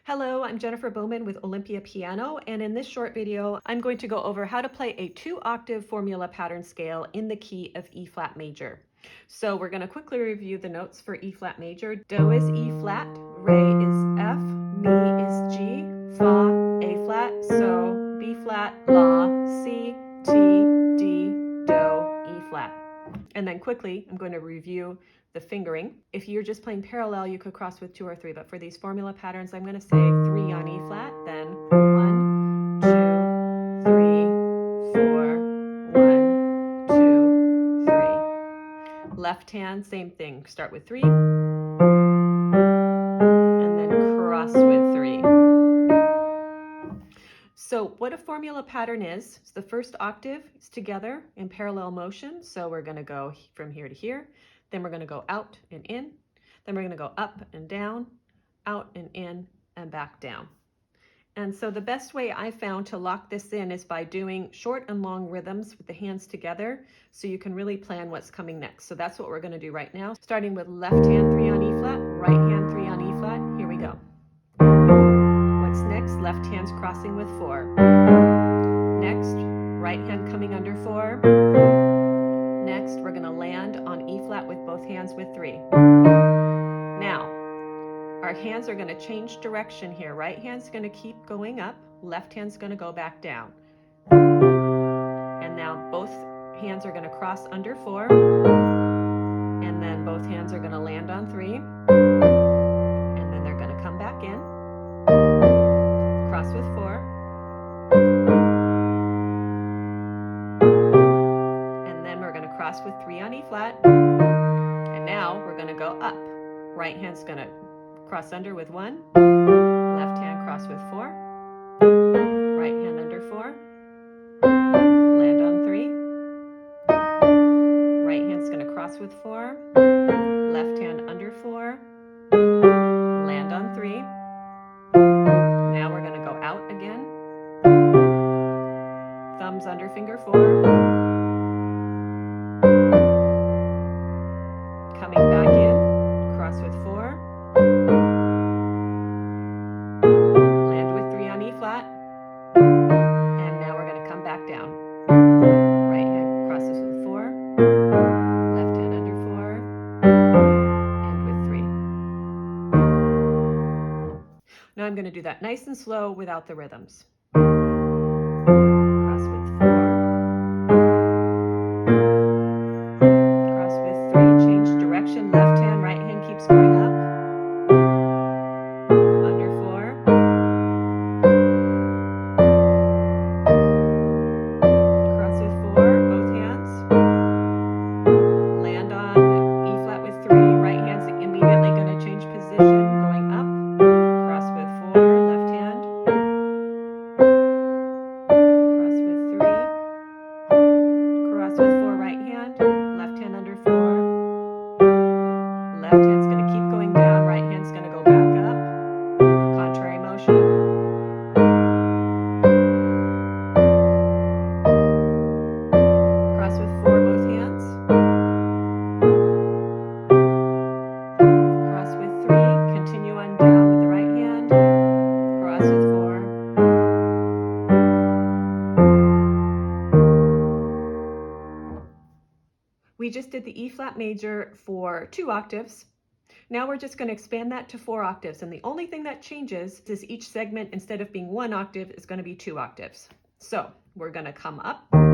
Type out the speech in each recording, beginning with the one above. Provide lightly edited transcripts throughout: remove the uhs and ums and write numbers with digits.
Hello, I'm Jennifer Bowman with Olympia Piano, and in this short video, I'm going to go over how to play a 2-octave formula pattern scale in the key of E flat major. So we're going to quickly review the notes for E flat major. Do is E flat, Re is F, Mi is G, Fa, A flat, So, B flat, La, C, T, D, Do, E flat. And then quickly, I'm going to review the fingering. If you're just playing parallel, you could cross with 2 or 3, but for these formula patterns, I'm going to say 3 on E flat, then 1, 2, 3, 4, 1, 2, 3. Left hand, same thing. Start with 3, and then cross with 3. So what a formula pattern is the first octave is together in parallel motion. So we're going to go from here to here. Then we're going to go out and in. Then we're going to go up and down, out and in, and back down. And so the best way I found to lock this in is by doing short and long rhythms with the hands together, so you can really plan what's coming next. So that's what we're going to do right now, starting with left hand 3 on E flat, right hand 3 on E flat. Here we go. What's next? Left hand's crossing with 4. Next, right hand coming under 4. Next, we're going to land on E flat with both hands with 3. Now, our hands are going to change direction here. Right hand's going to keep going up. Left hand's going to go back down. And now both hands are going to cross under 4. And then both hands are going to land on 3. And then they're going to come back in. Cross with 4. And then we're going to cross with 3 on E flat. And now we're going to go up. Right hand's going to cross under with 1. Left hand cross with 4. Right hand under 4. Land on 3. Right hand's going to cross with 4. Left hand under 4. Land on 3. Now we're going to go out again. Thumbs under finger 4. Coming back in, cross with 4. Land with 3 on E flat. And now we're going to come back down. Right hand crosses with 4. Left hand under 4. And with 3. Now I'm going to do that nice and slow without the rhythms. Cross with 4. Cross with 3. Change direction. Left hand, right hand keeps going up. Under 4. Cross with 4. Both hands. Land on E flat with 3. Right hand's immediately going to change position, going up. Cross with 4. Left hand. Cross with 3. Cross with 4. Right hand. Left hand under 4. Left hand's going to keep going down. Right hand's going to go back up. Contrary motion. Cross with 4. Both hands. Cross with 3. Continue on down with the right hand. Cross with 4. We just did the E flat major for 2 octaves. Now we're just going to expand that to 4 octaves. And the only thing that changes is each segment, instead of being 1 octave, is going to be 2 octaves. So we're going to come up, cross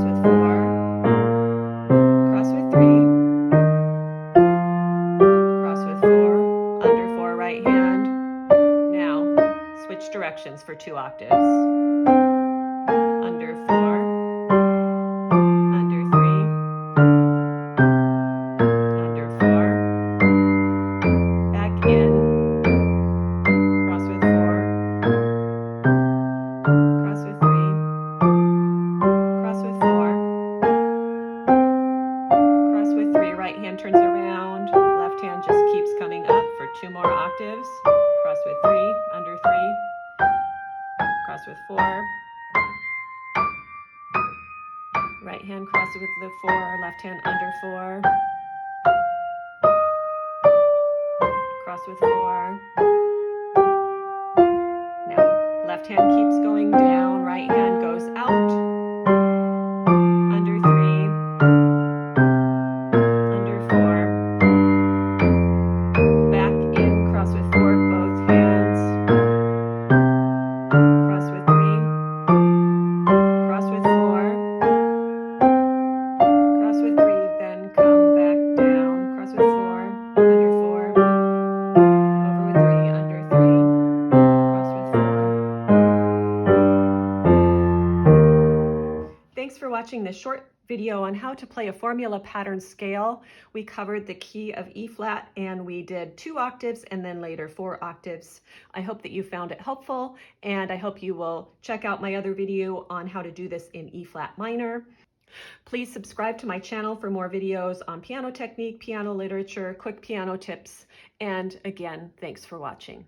with 4, cross with 3, cross with 4, under 4 right hand. Now switch directions for 2 octaves. Under 4. Turns around, left hand just keeps coming up for 2 more octaves. Cross with 3, under 3, cross with 4, right hand crosses with the 4, left hand under 4, cross with 4. Now, left hand keeps going down, right hand goes out, under 3, under 4, back in, cross with 4, both hands, cross with 3, cross with 4, cross with 3, then come back down, cross with 4, under 4, over with 3, under 3, cross with 4. Thanks for watching this short video on how to play a formula pattern scale. We covered the key of E flat and we did 2 octaves and then later 4 octaves. I hope that you found it helpful, and I hope you will check out my other video on how to do this in E flat minor. Please subscribe to my channel for more videos on piano technique, piano literature, quick piano tips, and again, thanks for watching.